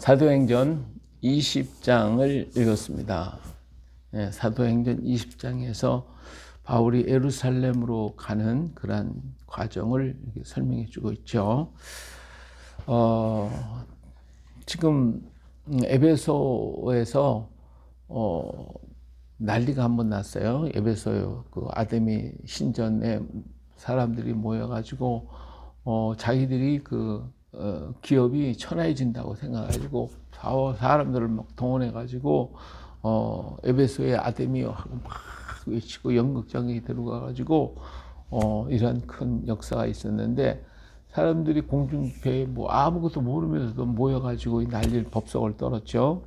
사도행전 20장을 읽었습니다. 사도행전 20장에서 바울이 예루살렘으로 가는 그러한 과정을 설명해 주고 있죠. 지금 에베소에서 난리가 한번 났어요. 에베소 그 아데미 신전에 사람들이 모여가지고 자기들이 기업이 천하해진다고 생각해가지고 사람들을 막 동원해가지고 에베소의 아데미하고 막 외치고 연극장에 들어가가지고 이런 큰 역사가 있었는데, 사람들이 공중배에 아무것도 모르면서도 모여가지고 난리를 법석을 떨었죠.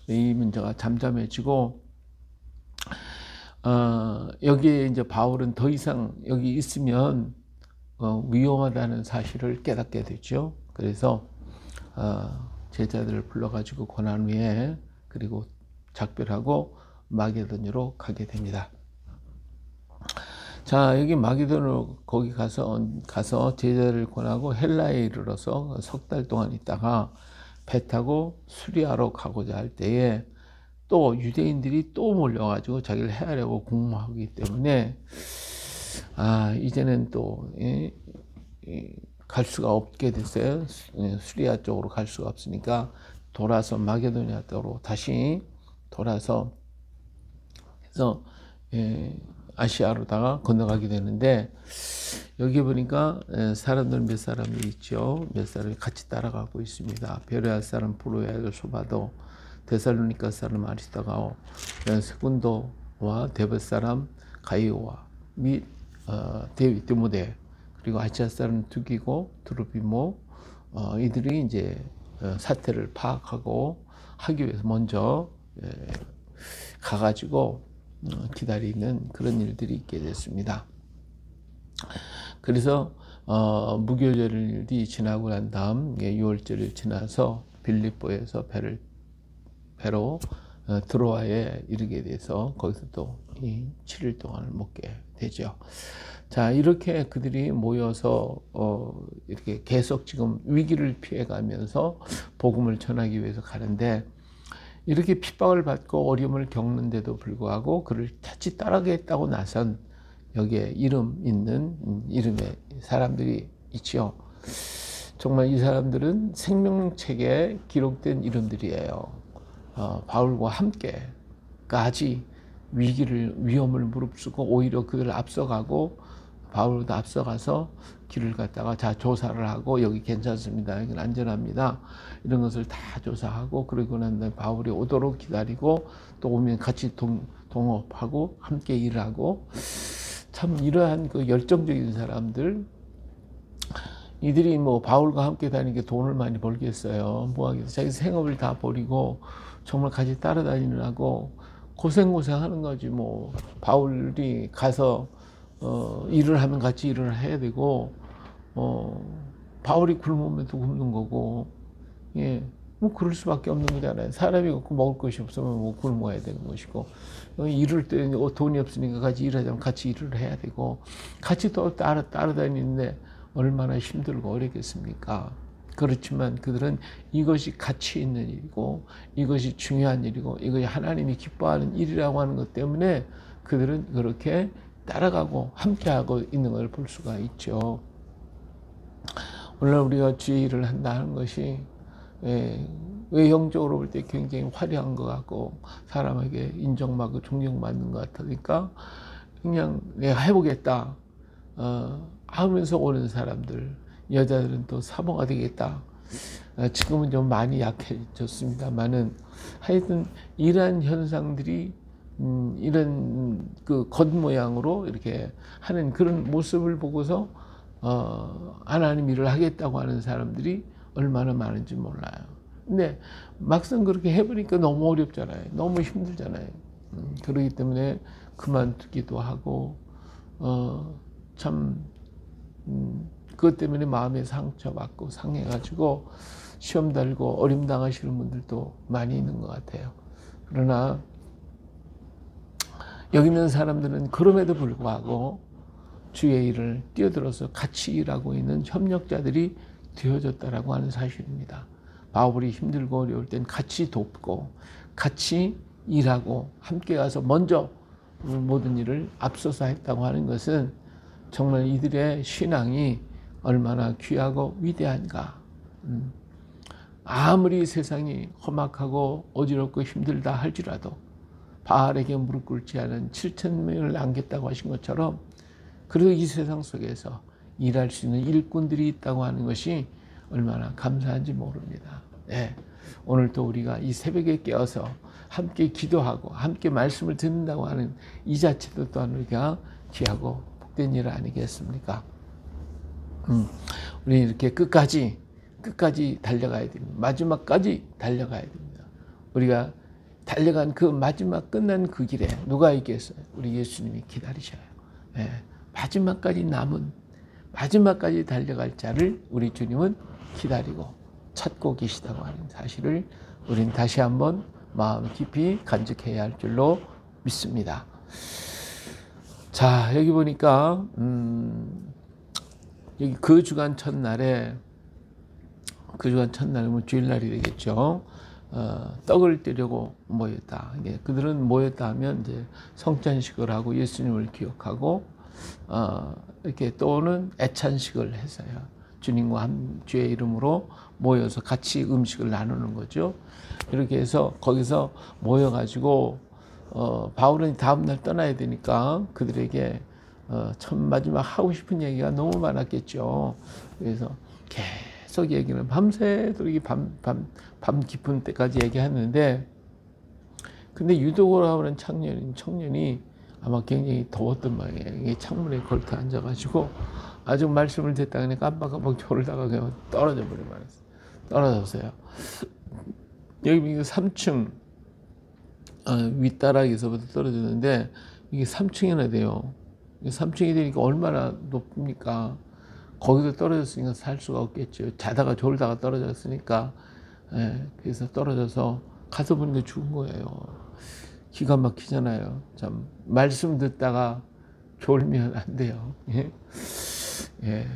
이 문제가 잠잠해지고 여기에 이제 바울은 더 이상 여기 있으면 위험하다는 사실을 깨닫게 되죠. 그래서 제자들을 불러가지고 고난 후에 그리고 작별하고 마게도냐로 가게 됩니다. 자, 여기 마게도냐로 거기 가서 제자들을 권하고 헬라에 이르러서 석 달 동안 있다가 배 타고 수리아로 가고자 할 때에 또 유대인들이 또 몰려가지고 자기를 해하려고 공모하기 때문에 이제는 또 갈 수가 없게 됐어요. 수리아 쪽으로 갈 수가 없으니까 돌아서 마게도냐 쪽으로 다시 돌아서 해서 아시아로다가 건너가게 되는데, 여기 보니까 사람들 몇 사람이 있죠. 몇 사람이 같이 따라가고 있습니다. 베레아 사람 브로야도 소바도, 데살로니가 사람 아리스다가오, 세군도와 데벳 사람 가이오와 및 디모데, 그리고 아시아 사람 두기고 드루비모, 이들이 이제 사태를 파악하고 하기 위해서 먼저 가가지고 기다리는 그런 일들이 있게 됐습니다. 그래서 무교절일이 지나고 난 다음 6월절을 지나서 빌립보에서 배로 드로아에 이르게 돼서 거기서 또 7일 동안을 묵게 되죠. 자, 이렇게 그들이 모여서 이렇게 계속 지금 위기를 피해가면서 복음을 전하기 위해서 가는데, 이렇게 핍박을 받고 어려움을 겪는데도 불구하고 그를 같이 따라가겠다고 나선 여기에 이름 있는 이름의 사람들이 있죠. 정말 이 사람들은 생명책에 기록된 이름들이에요. 바울과 함께까지 위험을 무릅쓰고 오히려 그들을 앞서가고 바울도 앞서가서 길을 갔다가 조사를 하고 여기 괜찮습니다, 여기는 안전합니다, 이런 것을 다 조사하고, 그러고 난 다음에 바울이 오도록 기다리고 또 오면 같이 동업하고 함께 일하고, 참 이러한 그 열정적인 사람들, 이들이 바울과 함께 다니는 게 돈을 많이 벌겠어요. 뭐하겠어요. 자기 생업을 다 버리고 정말 같이 따라다니느라고 고생하는 거지. 바울이 가서 일을 하면 같이 일을 해야 되고, 바울이 굶으면 또 굶는 거고, 그럴 수밖에 없는 거잖아요. 사람이 없고 먹을 것이 없으면 굶어야 되는 것이고, 일을 때 돈이 없으니까 같이 일하자면 같이 일을 해야 되고, 같이 또 따라다니는데 얼마나 힘들고 어렵겠습니까? 그렇지만 그들은 이것이 가치 있는 일이고, 이것이 중요한 일이고, 이것이 하나님이 기뻐하는 일이라고 하는 것 때문에 그들은 그렇게 따라가고 함께하고 있는 걸 볼 수가 있죠. 오늘 우리가 주의 일을 한다는 것이 외형적으로 볼 때 굉장히 화려한 것 같고 사람에게 인정받고 존경받는 것 같으니까 그냥 내가 해보겠다 하면서 오는 사람들, 여자들은 또 사모가 되겠다. 지금은 좀 많이 약해졌습니다만은 하여튼 이러한 현상들이 이런 그 겉모양으로 이렇게 하는 그런 모습을 보고서 하나님 일을 하겠다고 하는 사람들이 얼마나 많은지 몰라요. 근데 막상 그렇게 해보니까 너무 어렵잖아요. 너무 힘들잖아요. 그렇기 때문에 그만두기도 하고 참 그것 때문에 마음에 상처받고 상해가지고 시험 달고 어림 당하시는 분들도 많이 있는 것 같아요. 그러나 여기 있는 사람들은 그럼에도 불구하고 주의 일을 뛰어들어서 같이 일하고 있는 협력자들이 되어졌다라고 하는 사실입니다. 바울이 힘들고 어려울 땐 같이 돕고 같이 일하고 함께 가서 먼저 모든 일을 앞서서 했다고 하는 것은 정말 이들의 신앙이 얼마나 귀하고 위대한가. 아무리 세상이 험악하고 어지럽고 힘들다 할지라도 바알에게 무릎 꿇지 않은 7,000명을 남겼다고 하신 것처럼 그리고 이 세상 속에서 일할 수 있는 일꾼들이 있다고 하는 것이 얼마나 감사한지 모릅니다. 네. 오늘도 우리가 이 새벽에 깨어서 함께 기도하고 함께 말씀을 듣는다고 하는 이 자체도 또한 우리가 귀하고 복된 일 아니겠습니까? 우리 이렇게 끝까지 달려가야 됩니다. 마지막까지 달려가야 됩니다. 우리가 달려간 그 마지막 끝난 그 길에 누가 있겠어요? 우리 예수님이 기다리셔요. 네. 마지막까지 달려갈 자를 우리 주님은 기다리고 찾고 계시다고 하는 사실을 우린 다시 한번 마음 깊이 간직해야 할 줄로 믿습니다. 자, 여기 보니까 여기 그 주간 첫날이면 주일날이 되겠죠. 떡을 떼려고 모였다. 그들은 모였다 하면 이제 성찬식을 하고 예수님을 기억하고 이렇게 또는 애찬식을 해서요. 주님과 한 주의 이름으로 모여서 같이 음식을 나누는 거죠. 이렇게 해서 거기서 모여가지고 바울은 다음날 떠나야 되니까 그들에게 참 마지막 하고 싶은 얘기가 너무 많았겠죠. 그래서 계속 얘기는 밤새도록 밤 깊은 때까지 얘기하는데 근데 유도고라고 하는 청년이 아마 굉장히 더웠던 모양이에요. 창문에 걸터 앉아가지고 아주 말씀을 듣다가 그냥 깜빡깜빡 졸다가 그냥 떨어져 버리고 말았어요. 떨어졌어요. 여기 3층 윗다락에서부터 떨어졌는데 이게 3층이나 돼요. 3층이 되니까 얼마나 높습니까? 거기서 떨어졌으니까 살 수가 없겠죠. 자다가 졸다가 떨어졌으니까. 그래서 떨어져서 가서 보니까 죽은 거예요. 기가 막히잖아요. 참 말씀 듣다가 졸면 안 돼요.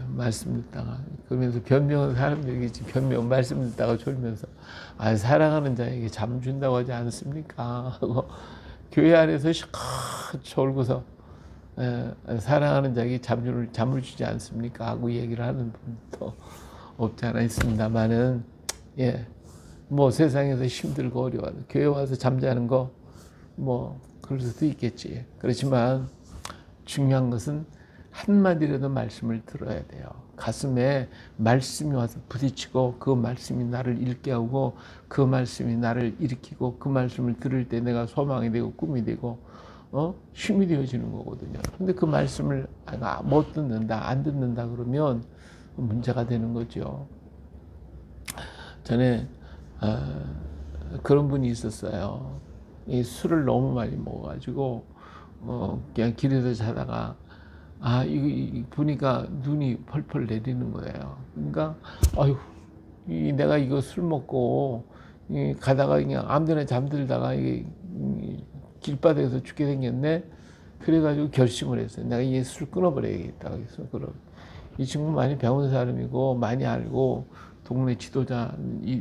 말씀 듣다가 그러면서 변명은 사람들이겠지. 변명 말씀 듣다가 졸면서 사랑하는 자에게 잠 준다고 하지 않습니까? 하고 교회 안에서 시커 졸고서 사랑하는 자에게 잠을 주지 않습니까? 하고 얘기를 하는 분도 없지 않아 있습니다만은 뭐 세상에서 힘들고 어려워서 교회 와서 잠자는 거 뭐 그럴 수도 있겠지. 그렇지만 중요한 것은 한마디라도 말씀을 들어야 돼요. 가슴에 말씀이 와서 부딪히고 그 말씀이 나를 읽게 하고 그 말씀이 나를 일으키고 그 말씀을 들을 때 내가 소망이 되고 꿈이 되고 힘이 되어지는 거거든요. 근데 그 말씀을 못 듣는다, 안 듣는다 그러면 문제가 되는 거죠. 전에 그런 분이 있었어요. 이 술을 너무 많이 먹어가지고 그냥 길에서 자다가 이거 보니까 눈이 펄펄 내리는 거예요. 그러니까 내가 이거 술 먹고 가다가 그냥 아무데나 잠들다가 길바닥에서 죽게 생겼네. 그래가지고 결심을 했어요. 내가 이 술 끊어버려야겠다. 그래서 이 친구 많이 배운 사람이고 많이 알고 동네 지도자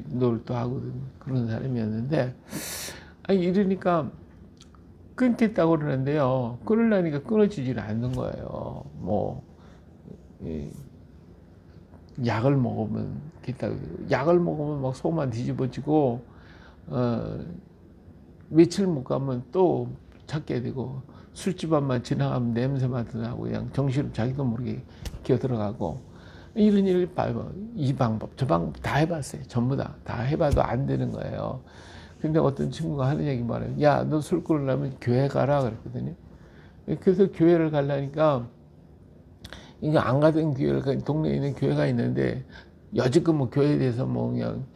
노릇도 하고 그런 사람이었는데 이러니까 끊겠다고 그러는데요. 끊으려니까 끊어지질 않는 거예요. 약을 먹으면 막 속만 뒤집어지고 며칠 못 가면 또 찾게 되고 술집 앞만 지나가면 냄새 맡으라고 그냥 정신을 자기도 모르게 기어 들어가고 이런 일을 이 방법 저 방법 다 해봤어요. 전부 다 해봐도 안 되는 거예요. 근데 어떤 친구가 하는 얘기 말해요. 야, 너 술 끊으려면 교회 가라 그랬거든요. 그래서 교회를 가려니까 이게 안 가던 동네에 있는 교회가 있는데 여지껏 뭐 교회에 대해서 그냥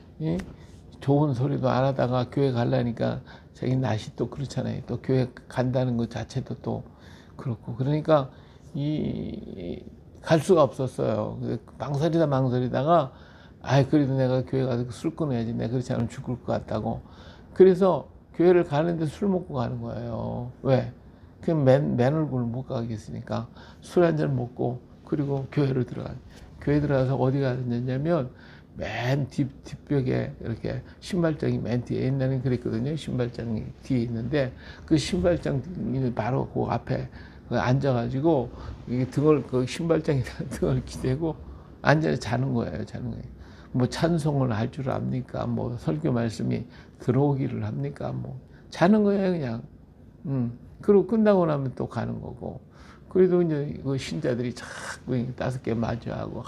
좋은 소리도 안 하다가 교회 가려니까 자기 날씨 또 그렇잖아요. 또 교회 간다는 것 자체도 또 그렇고 그러니까 갈 수가 없었어요. 망설이다가 그래도 내가 교회 가서 술 끊어야지. 내가 그렇지 않으면 죽을 것 같다고. 그래서 교회를 가는데 술 먹고 가는 거예요. 왜? 그냥 맨 얼굴을 못 가겠으니까 술 한 잔 먹고 그리고 교회로 들어가요. 교회 들어가서 어디 갔냐면 맨 뒷벽에 이렇게 신발장이 맨 뒤에 옛날엔 그랬거든요. 신발장이 뒤에 있는데 그 신발장이 바로 그 앞에 앉아가지고 이게 등을 그 신발장에다 등을 기대고 앉아서 자는 거예요. 자는 거예요. 뭐 찬송을 할 줄 압니까? 뭐 설교 말씀이 들어오기를 합니까? 뭐 자는 거예요, 그냥. 그리고 끝나고 나면 또 가는 거고. 그래도 이제 그 신자들이 자꾸 5개 마주하고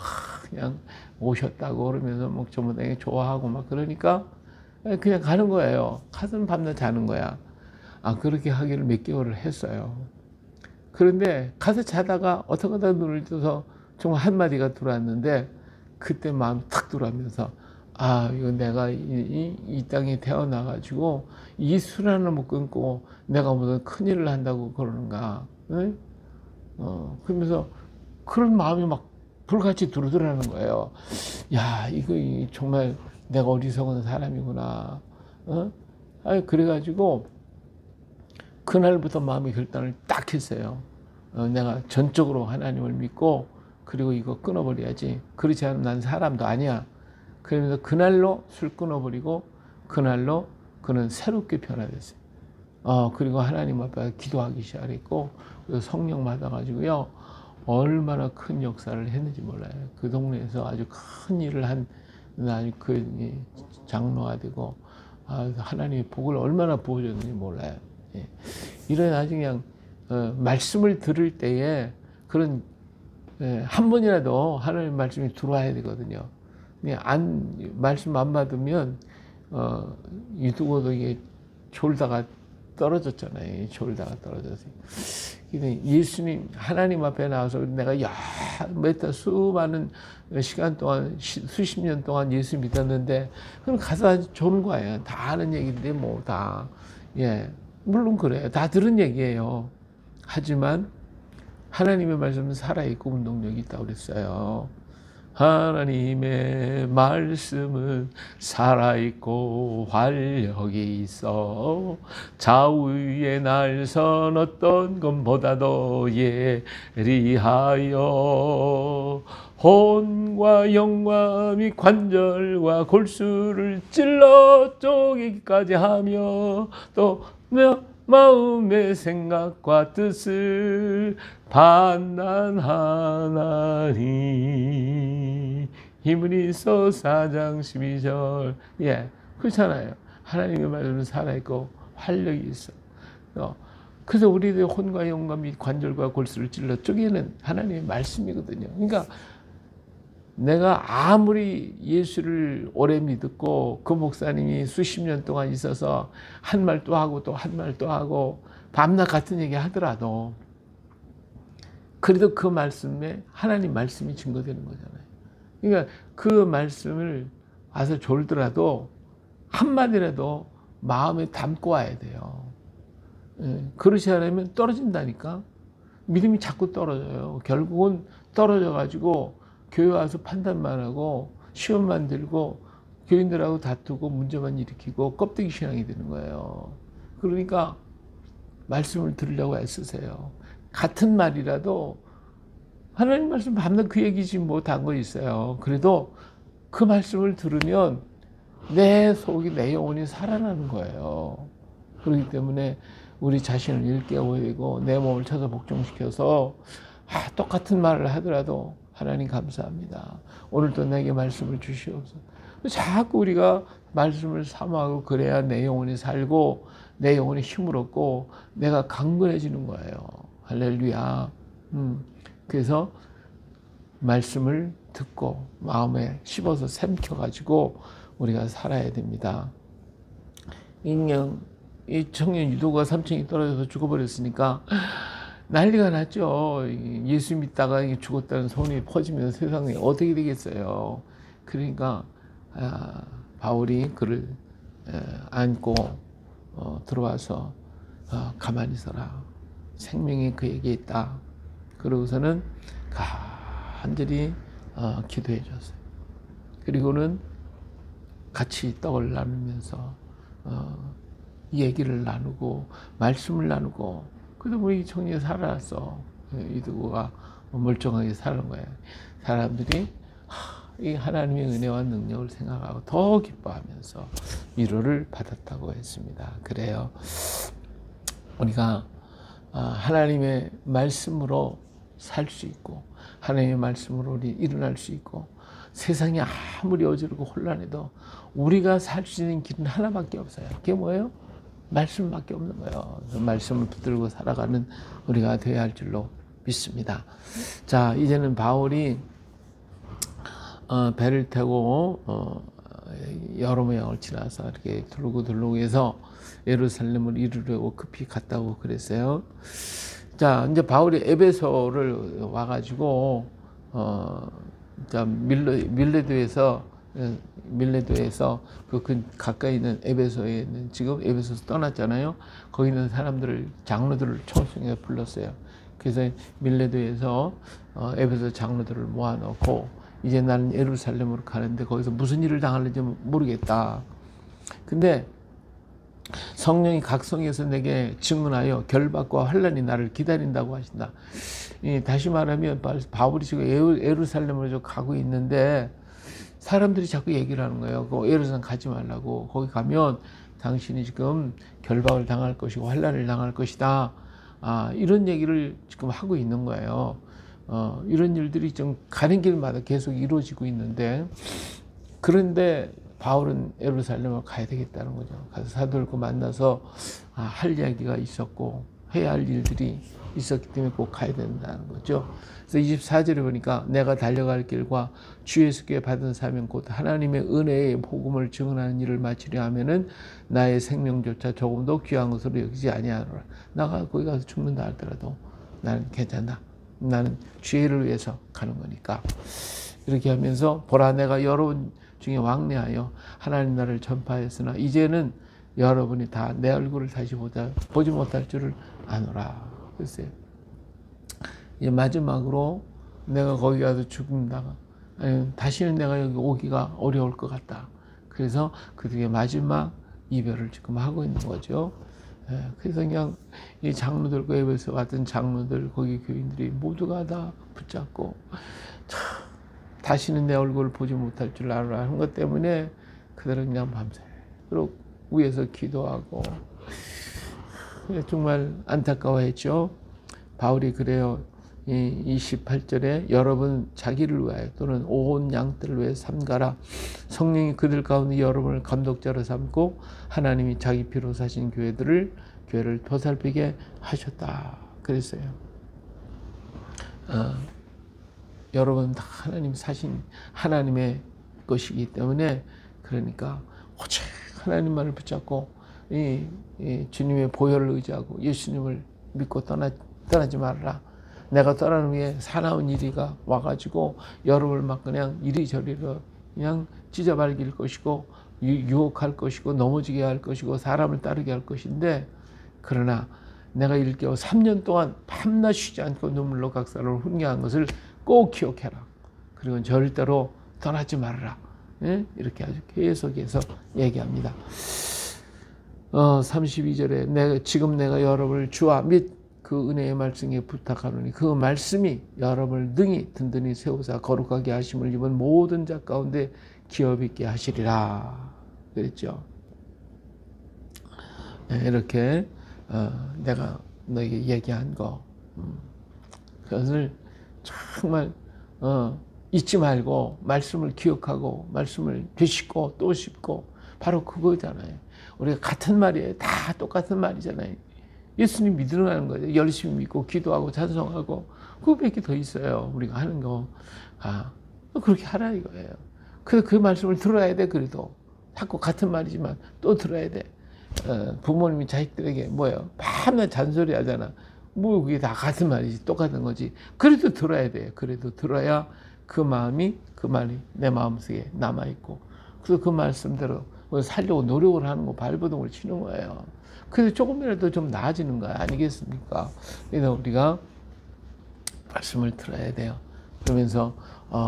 그냥 오셨다고 그러면서 뭐 전부 다 좋아하고 막 그러니까 그냥 가는 거예요. 가서는 밤낮 자는 거야. 그렇게 하기를 몇 개월을 했어요. 그런데 가서 자다가 어떻게 하다 눈을 떠서 정말 한마디가 들어왔는데 그때 마음이 탁 들어오면서 이거 내가 이 땅에 태어나가지고 이 술 하나 못 끊고 내가 무슨 큰일을 한다고 그러는가. 응? 그러면서 그런 마음이 막 불같이 두루두루하는 거예요. 야, 이거 정말 내가 어리석은 사람이구나. 그래가지고 그날부터 마음의 결단을 딱 했어요. 내가 전적으로 하나님을 믿고 그리고 이거 끊어버려야지. 그렇지 않으면 난 사람도 아니야. 그러면서 그날로 술 끊어버리고 그날로 그는 새롭게 변화됐어요. 그리고 하나님 앞에 기도하기 시작했고 성령 받아가지고요. 얼마나 큰 역사를 했는지 몰라요. 그 동네에서 아주 큰 일을 한 아주 그 장로가 되고 하나님의 복을 얼마나 부어줬는지 몰라요. 예. 이런 아주 그냥 말씀을 들을 때에 그런 한 번이라도 하나님 말씀이 들어와야 되거든요. 그냥 말씀 안 받으면 이두고도 이게 졸다가 떨어졌잖아요. 졸다가 떨어졌어요. 예수님 하나님 앞에 나와서 내가 수많은 시간 동안 수십 년 동안 예수 믿었는데 그럼 가서 조는 거예요. 다 아는 얘기인데 뭐 다 물론 그래요. 다 들은 얘기예요. 하지만 하나님의 말씀은 살아있고 운동력이 있다고 그랬어요. 하나님의 말씀은 살아있고 활력이 있어 좌우에 날선 어떤 것보다도 예리하여 혼과 영과 및 관절과 골수를 찔러 쪼개기까지 하며 또 마음의 생각과 뜻을 판단하나니. 히브리서 4장 12절. 그렇잖아요. 하나님의 말씀은 살아있고 활력이 있어. 그래서 우리들의 혼과 영과 및 관절과 골수를 찔러 쪼개는 하나님의 말씀이거든요. 그러니까 내가 아무리 예수를 오래 믿었고 그 목사님이 수십 년 동안 있어서 한 말 또 하고 또 한 말 또 하고 밤낮 같은 얘기 하더라도 그래도 그 말씀에 하나님 말씀이 증거되는 거잖아요. 그러니까 그 말씀을 와서 졸더라도 한마디라도 마음에 담고 와야 돼요. 그렇지 않으면 떨어진다니까. 믿음이 자꾸 떨어져요. 결국은 떨어져 가지고 교회 와서 판단만 하고 시험만 들고 교인들하고 다투고 문제만 일으키고 껍데기 신앙이 되는 거예요. 그러니까 말씀을 들으려고 애쓰세요. 같은 말이라도 하나님 말씀 밤낮 그 얘기지 뭐 단 거 있어요. 그래도 그 말씀을 들으면 내 속이 내 영혼이 살아나는 거예요. 그렇기 때문에 우리 자신을 일깨워야 되고 내 몸을 쳐서 복종시켜서 똑같은 말을 하더라도 하나님 감사합니다. 오늘도 내게 말씀을 주시옵소서. 자꾸 우리가 말씀을 사모하고 그래야 내 영혼이 살고 내 영혼이 힘을 얻고 내가 강건해지는 거예요. 할렐루야. 그래서 말씀을 듣고 마음에 씹어서 삼켜가지고 우리가 살아야 됩니다. 이 청년 유도가 3층이 떨어져서 죽어버렸으니까 난리가 났죠. 예수 믿다가 죽었다는 소문이 퍼지면 세상에 어떻게 되겠어요. 그러니까 바울이 그를 안고 들어와서 가만히 있어라. 생명이 그에게 있다. 그러고서는 간절히 기도해 줬어요. 그리고는 같이 떡을 나누면서 얘기를 나누고 말씀을 나누고 그래도 우리 청년이 살아났어. 이두고가 멀쩡하게 사는 거예요. 사람들이 이 하나님의 은혜와 능력을 생각하고 더 기뻐하면서 위로를 받았다고 했습니다. 그래요. 우리가 하나님의 말씀으로 살 수 있고 하나님의 말씀으로 우리 일어날 수 있고 세상이 아무리 어지럽고 혼란해도 우리가 살 수 있는 길은 하나밖에 없어요. 그게 뭐예요? 말씀밖에 없는 거예요. 말씀을 붙들고 살아가는 우리가 되어야 할 줄로 믿습니다. 자, 이제는 바울이 배를 타고 여러 모양을 지나서 이렇게 두르고 해서 예루살렘을 이루려고 급히 갔다고 그랬어요. 자, 이제 바울이 에베소를 와가지고 자 밀레도에서 그 가까이 있는 에베소에 있는 지금 에베소에서 떠났잖아요. 거기 있는 사람들을 장로들을 총성에 불렀어요. 그래서 밀레도에서 에베소 장로들을 모아놓고 이제 나는 예루살렘으로 가는데 거기서 무슨 일을 당할는지 모르겠다. 근데 성령이 각성해서 내게 증언하여 결박과 환난이 나를 기다린다고 하신다. 다시 말하면 바울이 지금 예루살렘으로 가고 있는데 사람들이 자꾸 얘기를 하는 거예요. 예루살렘 가지 말라고. 거기 가면 당신이 지금 결박을 당할 것이고 환난을 당할 것이다. 이런 얘기를 지금 하고 있는 거예요. 이런 일들이 좀 가는 길마다 계속 이루어지고 있는데, 그런데 바울은 예루살렘을 가야 되겠다는 거죠. 가서 사도들과 만나서 할 이야기가 있었고 해야 할 일들이 있었기 때문에 꼭 가야 된다는 거죠. 그래서 24절에 보니까 내가 달려갈 길과 주 예수께 받은 사명 곧 하나님의 은혜의 복음을 증언하는 일을 마치려 하면은 나의 생명조차 조금도 귀한 것으로 여기지 아니하노라. 나가 거기 가서 죽는다 할더라도 나는 괜찮다. 나는 죄를 위해서 가는 거니까. 이렇게 하면서 보라 내가 여러분 중에 왕래하여 하나님 나라를 전파했으나 이제는 여러분이 다 내 얼굴을 다시 보지 못할 줄을 아노라. 글쎄요. 이제 마지막으로 내가 거기 가서 죽는다가 아니 다시는 내가 여기 오기가 어려울 것 같다. 그래서 그들의 마지막 이별을 지금 하고 있는 거죠. 그래서 그냥 이 장로들과 에베소 같은 장로들 거기 교인들이 모두가 다 붙잡고 다시는 내 얼굴을 보지 못할 줄 알아라 하는 것 때문에 그들은 그냥 밤새도록 위에서 기도하고 정말 안타까워했죠. 바울이 그래요. 이 28절에 여러분 자기를 위하여 또는 온 양들을 위해 삼가라. 성령이 그들 가운데 여러분을 감독자로 삼고 하나님이 자기 피로 사신 교회를 보살피게 하셨다. 그랬어요. 여러분 다 하나님 사신 하나님의 것이기 때문에 그러니까 오직 하나님만을 붙잡고 이 주님의 보혈을 의지하고 예수님을 믿고 떠나지 말라. 내가 떠나는 후에 사나운 이리가 와가지고 여러분을 막 그냥 이리저리로 그냥 찢어발길 것이고 유혹할 것이고 넘어지게 할 것이고 사람을 따르게 할 것인데, 그러나 내가 일깨워 3년 동안 밤낮 쉬지 않고 눈물로 각사를 훈계한 것을 꼭 기억해라. 그리고 절대로 떠나지 말아라. 이렇게 아주 계속해서 얘기합니다. 32절에 지금 내가 여러분을 주와 및 그 은혜의 말씀에 부탁하노니 그 말씀이 여러분을 능히 든든히 세우사 거룩하게 하심을 입은 모든 자 가운데 기업 있게 하시리라. 그랬죠. 이렇게 내가 너에게 얘기한 거 그것을 정말 잊지 말고 말씀을 기억하고 말씀을 되씹고 또 씹고 바로 그거잖아요. 우리가 같은 말이에요. 다 똑같은 말이잖아요. 예수님 믿으라는 거죠. 열심히 믿고 기도하고 찬송하고 그거밖에 더 있어요. 우리가 하는 거. 그렇게 하라 이거예요. 그 말씀을 들어야 돼. 그래도 자꾸 같은 말이지만 또 들어야 돼. 부모님이 자식들에게 뭐예요? 밤낮 잔소리 하잖아. 뭐 그게 다 같은 말이지. 똑같은 거지. 그래도 들어야 돼요. 그래도 들어야 그 말이 내 마음속에 남아있고 그래서 그 말씀대로 살려고 노력을 하는 거 발버둥을 치는 거예요. 그래서 조금이라도 좀 나아지는 거 아니겠습니까? 그래서 우리가 말씀을 들어야 돼요. 그러면서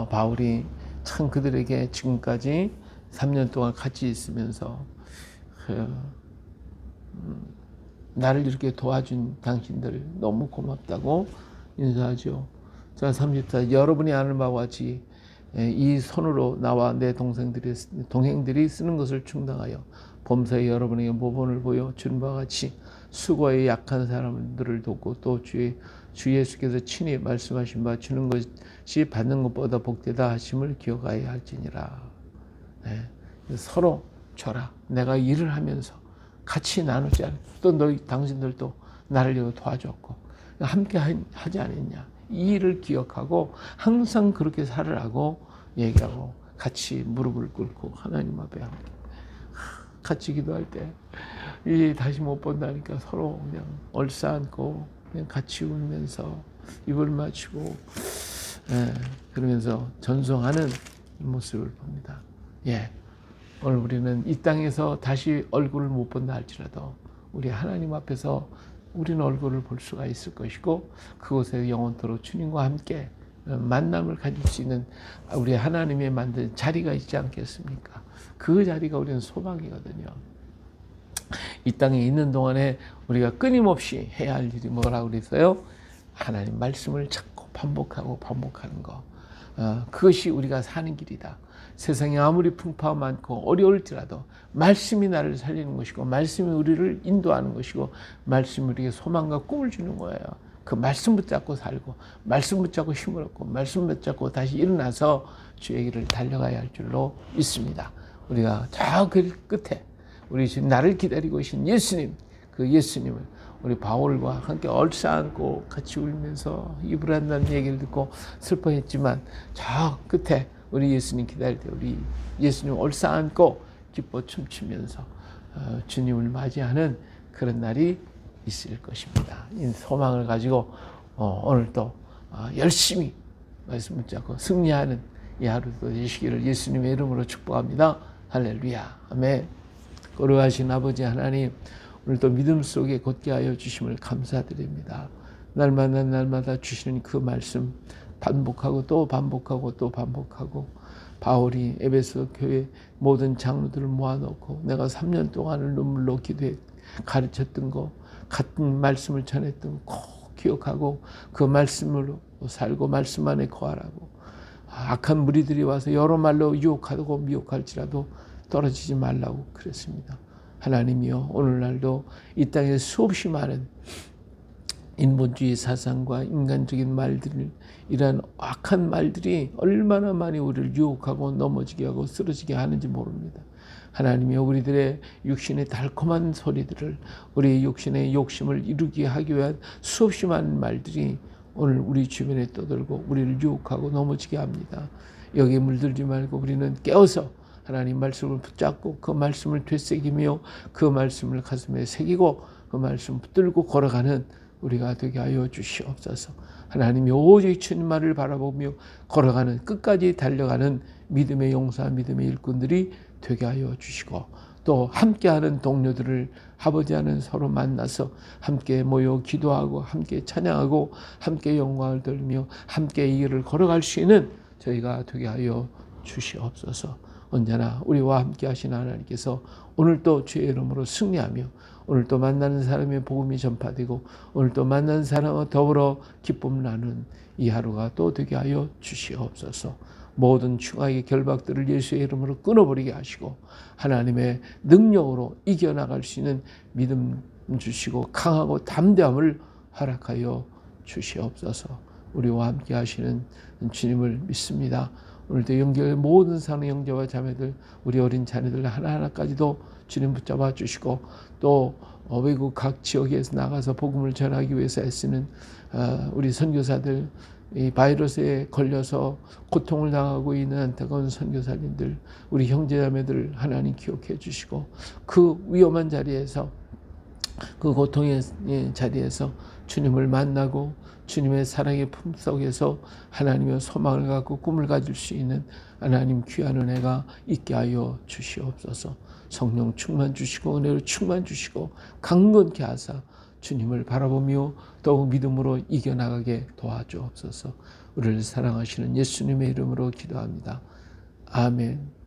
바울이 참 그들에게 지금까지 3년 동안 같이 있으면서 나를 이렇게 도와준 당신들 너무 고맙다고 인사하죠. 자, 34 여러분이 아는 바와 같이 이 손으로 나와 내 동행들이 쓰는 것을 충당하여 범사에 여러분에게 모범을 보여 주는 바와 같이 수고에 약한 사람들을 돕고 또 주 예수께서 친히 말씀하신 바 주는 것이 받는 것보다 복되다 하심을 기억하여야 할지니라. 서로 줘라. 내가 일을 하면서 같이 나누자. 또 당신들도 나를 위해 도와줬고 함께 하지 않았냐. 이 일을 기억하고 항상 그렇게 살으라고 얘기하고 같이 무릎을 꿇고 하나님 앞에 함께 같이 기도할 때 다시 못 본다니까 서로 그냥 얼싸안고 그냥 같이 울면서 입을 맞추고 그러면서 전송하는 모습을 봅니다. 오늘 우리는 이 땅에서 다시 얼굴을 못 본다 할지라도 우리 하나님 앞에서 우리는 얼굴을 볼 수가 있을 것이고 그곳에 영원토록 주님과 함께 만남을 가질 수 있는 우리 하나님의 만든 자리가 있지 않겠습니까? 그 자리가 우리는 소망이거든요. 이 땅에 있는 동안에 우리가 끊임없이 해야 할 일이 뭐라고 그랬어요? 하나님 말씀을 자꾸 반복하는 거. 그것이 우리가 사는 길이다. 세상에 아무리 풍파 많고 어려울지라도 말씀이 나를 살리는 것이고 말씀이 우리를 인도하는 것이고 말씀이 우리에게 소망과 꿈을 주는 거예요. 그 말씀 붙잡고 살고 말씀 붙잡고 힘을 얻고 말씀 붙잡고 다시 일어나서 주의 길을 달려가야 할 줄로 믿습니다. 우리가 저 길 끝에 우리 지금 나를 기다리고 계신 예수님, 그 예수님을 우리 바울과 함께 얼싸안고 같이 울면서 입을 한다는 얘기를 듣고 슬퍼했지만 저 끝에 우리 예수님 기다릴 때 우리 예수님 얼싸안고 기뻐 춤추면서 주님을 맞이하는 그런 날이 있을 것입니다. 이 소망을 가지고 오늘도 열심히 말씀 붙잡고 승리하는 이 하루도 되시기를 예수님의 이름으로 축복합니다. 할렐루야. 아멘. 거룩하신 아버지 하나님, 오늘도 믿음 속에 곧게 하여 주심을 감사드립니다. 날마다 주시는 그 말씀 반복하고 또 반복하고 또 반복하고 바울이 에베소 교회 모든 장로들을 모아놓고 내가 3년 동안을 눈물로 기도해 가르쳤던 거 같은 말씀을 전했던 거 꼭 기억하고 그 말씀으로 살고 말씀 안에 거하라고 악한 무리들이 와서 여러 말로 유혹하고 미혹할지라도 떨어지지 말라고 그랬습니다. 하나님이여 오늘날도 이 땅에 수없이 많은 인본주의 사상과 인간적인 말들 이러한 악한 말들이 얼마나 많이 우리를 유혹하고 넘어지게 하고 쓰러지게 하는지 모릅니다. 하나님이여 우리들의 육신의 달콤한 소리들을 우리의 육신의 욕심을 이루게 하기 위한 수없이 많은 말들이 오늘 우리 주변에 떠들고 우리를 유혹하고 넘어지게 합니다. 여기에 물들지 말고 우리는 깨어서 하나님 말씀을 붙잡고 그 말씀을 되새기며 그 말씀을 가슴에 새기고 그 말씀 붙들고 걸어가는 우리가 되게 하여 주시옵소서. 하나님이 오직 주님만을 바라보며 걸어가는 끝까지 달려가는 믿음의 용사 믿음의 일꾼들이 되게 하여 주시고 또 함께하는 동료들을 아버지 하는 서로 만나서 함께 모여 기도하고 함께 찬양하고 함께 영광을 돌리며 함께 이 길을 걸어갈 수 있는 저희가 되게 하여 주시옵소서. 언제나 우리와 함께 하신 하나님께서 오늘도 주의 이름으로 승리하며 오늘도 만나는 사람의 복음이 전파되고 오늘도 만나는 사람과 더불어 기쁨 나누는 이 하루가 또 되게 하여 주시옵소서. 모든 충악의 결박들을 예수의 이름으로 끊어버리게 하시고 하나님의 능력으로 이겨나갈 수 있는 믿음 주시고 강하고 담대함을 허락하여 주시옵소서. 우리와 함께 하시는 주님을 믿습니다. 오늘도 연결 모든 사는 형제와 자매들 우리 어린 자녀들 하나하나까지도 주님 붙잡아 주시고 또 외국 각 지역에서 나가서 복음을 전하기 위해서 애쓰는 우리 선교사들 이 바이러스에 걸려서 고통을 당하고 있는 안타까운 선교사님들 우리 형제자매들 하나님 기억해 주시고 그 위험한 자리에서 그 고통의 자리에서 주님을 만나고 주님의 사랑의 품속에서 하나님의 소망을 갖고 꿈을 가질 수 있는 하나님 귀한 은혜가 있게 하여 주시옵소서. 성령 충만 주시고 은혜로 충만 주시고 강건케 하사 주님을 바라보며 더욱 믿음으로 이겨나가게 도와주옵소서. 우리를 사랑하시는 예수님의 이름으로 기도합니다. 아멘.